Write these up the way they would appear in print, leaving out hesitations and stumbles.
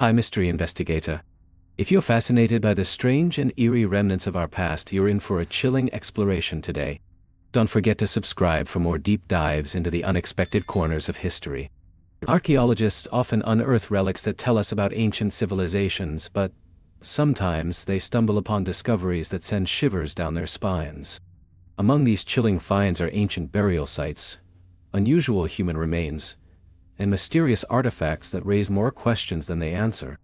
Hi, mystery investigator. If you're fascinated by the strange and eerie remnants of our past, you're in for a chilling exploration today. Don't forget to subscribe for more deep dives into the unexpected corners of history. Archaeologists often unearth relics that tell us about ancient civilizations, but sometimes they stumble upon discoveries that send shivers down their spines. Among these chilling finds are ancient burial sites, unusual human remains, and mysterious artifacts that raise more questions than they answer.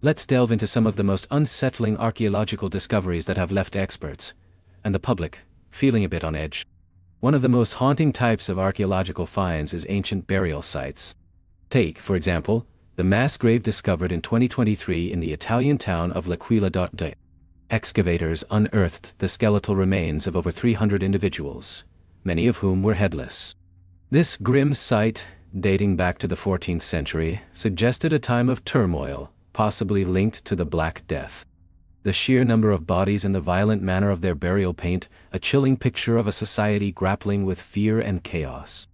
Let's delve into some of the most unsettling archaeological discoveries that have left experts, and the public, feeling a bit on edge. One of the most haunting types of archaeological finds is ancient burial sites. Take, for example, the mass grave discovered in 2023 in the Italian town of L'Aquila. Excavators unearthed the skeletal remains of over 300 individuals, many of whom were headless. This grim sight, dating back to the 14th century, suggested a time of turmoil, possibly linked to the Black Death. The sheer number of bodies and the violent manner of their burial paint a chilling picture of a society grappling with fear and chaos.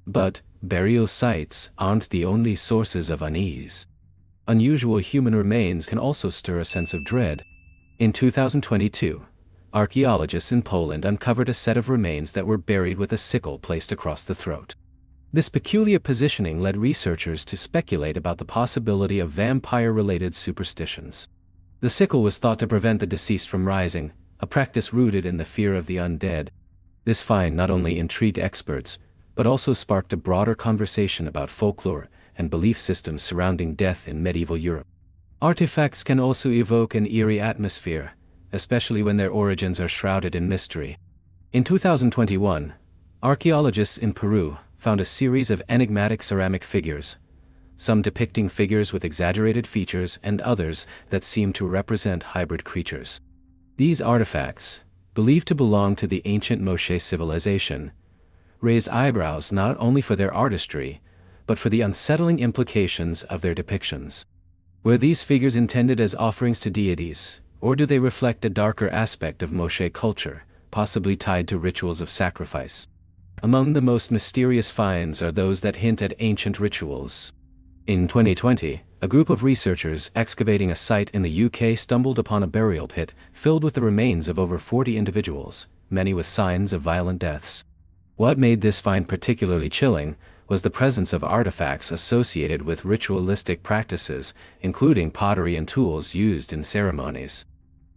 But burial sites aren't the only sources of unease. Unusual human remains can also stir a sense of dread. In 2022, archaeologists in Poland uncovered a set of remains that were buried with a sickle placed across the throat. This peculiar positioning led researchers to speculate about the possibility of vampire-related superstitions. The sickle was thought to prevent the deceased from rising, a practice rooted in the fear of the undead. This find not only intrigued experts, but also sparked a broader conversation about folklore and belief systems surrounding death in medieval Europe. Artifacts can also evoke an eerie atmosphere, especially when their origins are shrouded in mystery. In 2021, archaeologists in Peru found a series of enigmatic ceramic figures, some depicting figures with exaggerated features and others that seem to represent hybrid creatures. These artifacts, believed to belong to the ancient Moshe civilization, raise eyebrows not only for their artistry, but for the unsettling implications of their depictions. Were these figures intended as offerings to deities, or do they reflect a darker aspect of Moshe culture, possibly tied to rituals of sacrifice? Among the most mysterious finds are those that hint at ancient rituals. In 2020, a group of researchers excavating a site in the UK stumbled upon a burial pit filled with the remains of over 40 individuals, many with signs of violent deaths. What made this find particularly chilling was the presence of artifacts associated with ritualistic practices, including pottery and tools used in ceremonies.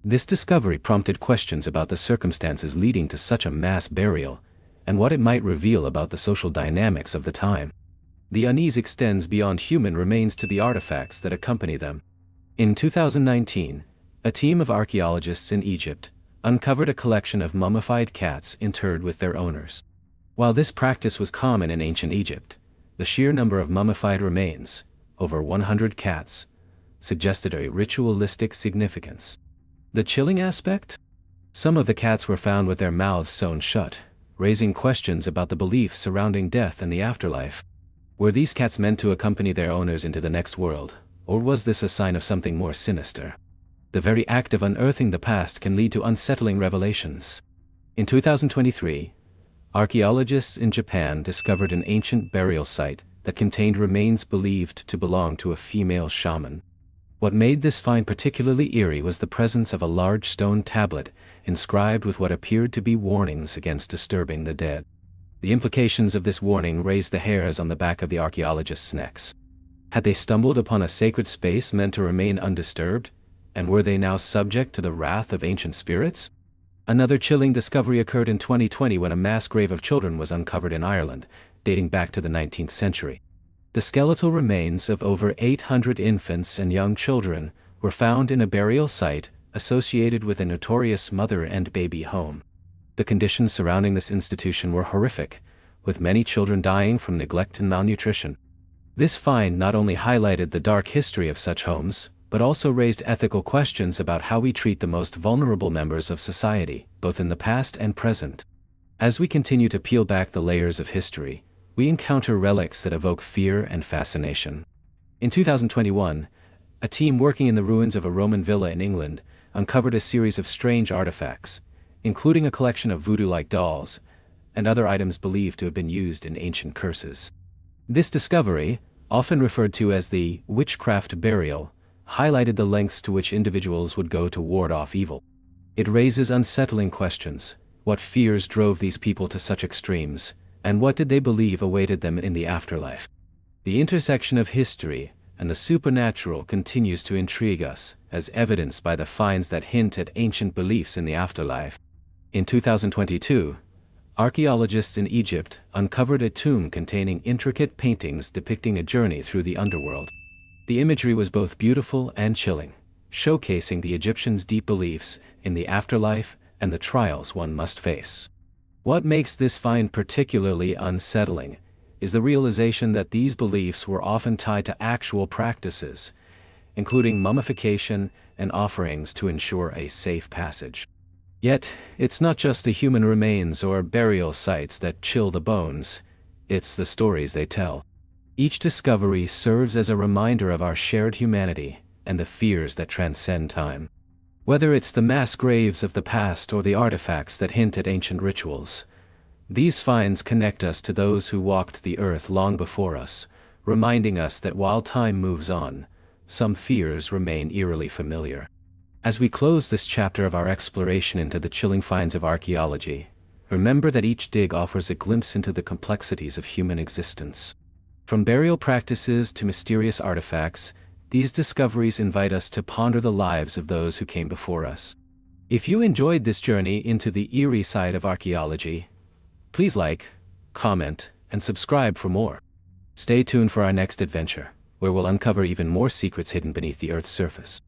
This discovery prompted questions about the circumstances leading to such a mass burial, and what it might reveal about the social dynamics of the time. The unease extends beyond human remains to the artifacts that accompany them. In 2019, a team of archaeologists in Egypt uncovered a collection of mummified cats interred with their owners. While this practice was common in ancient Egypt, the sheer number of mummified remains, over 100 cats, suggested a ritualistic significance. The chilling aspect? Some of the cats were found with their mouths sewn shut, raising questions about the beliefs surrounding death and the afterlife. Were these cats meant to accompany their owners into the next world, or was this a sign of something more sinister? The very act of unearthing the past can lead to unsettling revelations. In 2023, archaeologists in Japan discovered an ancient burial site that contained remains believed to belong to a female shaman. What made this find particularly eerie was the presence of a large stone tablet inscribed with what appeared to be warnings against disturbing the dead. The implications of this warning raised the hairs on the back of the archaeologists' necks. Had they stumbled upon a sacred space meant to remain undisturbed, and were they now subject to the wrath of ancient spirits? Another chilling discovery occurred in 2020 when a mass grave of children was uncovered in Ireland, dating back to the 19th century. The skeletal remains of over 800 infants and young children were found in a burial site associated with a notorious mother and baby home. The conditions surrounding this institution were horrific, with many children dying from neglect and malnutrition. This find not only highlighted the dark history of such homes, but also raised ethical questions about how we treat the most vulnerable members of society, both in the past and present. As we continue to peel back the layers of history, we encounter relics that evoke fear and fascination. In 2021, a team working in the ruins of a Roman villa in England uncovered a series of strange artifacts, including a collection of voodoo-like dolls and other items believed to have been used in ancient curses. This discovery, often referred to as the witchcraft burial, highlighted the lengths to which individuals would go to ward off evil. It raises unsettling questions. What fears drove these people to such extremes, and what did they believe awaited them in the afterlife? The intersection of history and the supernatural continues to intrigue us, as evidenced by the finds that hint at ancient beliefs in the afterlife. In 2022, archaeologists in Egypt uncovered a tomb containing intricate paintings depicting a journey through the underworld. The imagery was both beautiful and chilling, showcasing the Egyptians' deep beliefs in the afterlife and the trials one must face. What makes this find particularly unsettling is the realization that these beliefs were often tied to actual practices, including mummification and offerings to ensure a safe passage. Yet, it's not just the human remains or burial sites that chill the bones, it's the stories they tell. Each discovery serves as a reminder of our shared humanity and the fears that transcend time. Whether it's the mass graves of the past or the artifacts that hint at ancient rituals, these finds connect us to those who walked the earth long before us, reminding us that while time moves on, some fears remain eerily familiar. As we close this chapter of our exploration into the chilling finds of archaeology, remember that each dig offers a glimpse into the complexities of human existence. From burial practices to mysterious artifacts, these discoveries invite us to ponder the lives of those who came before us. If you enjoyed this journey into the eerie side of archaeology, please like, comment, and subscribe for more. Stay tuned for our next adventure, where we'll uncover even more secrets hidden beneath the Earth's surface.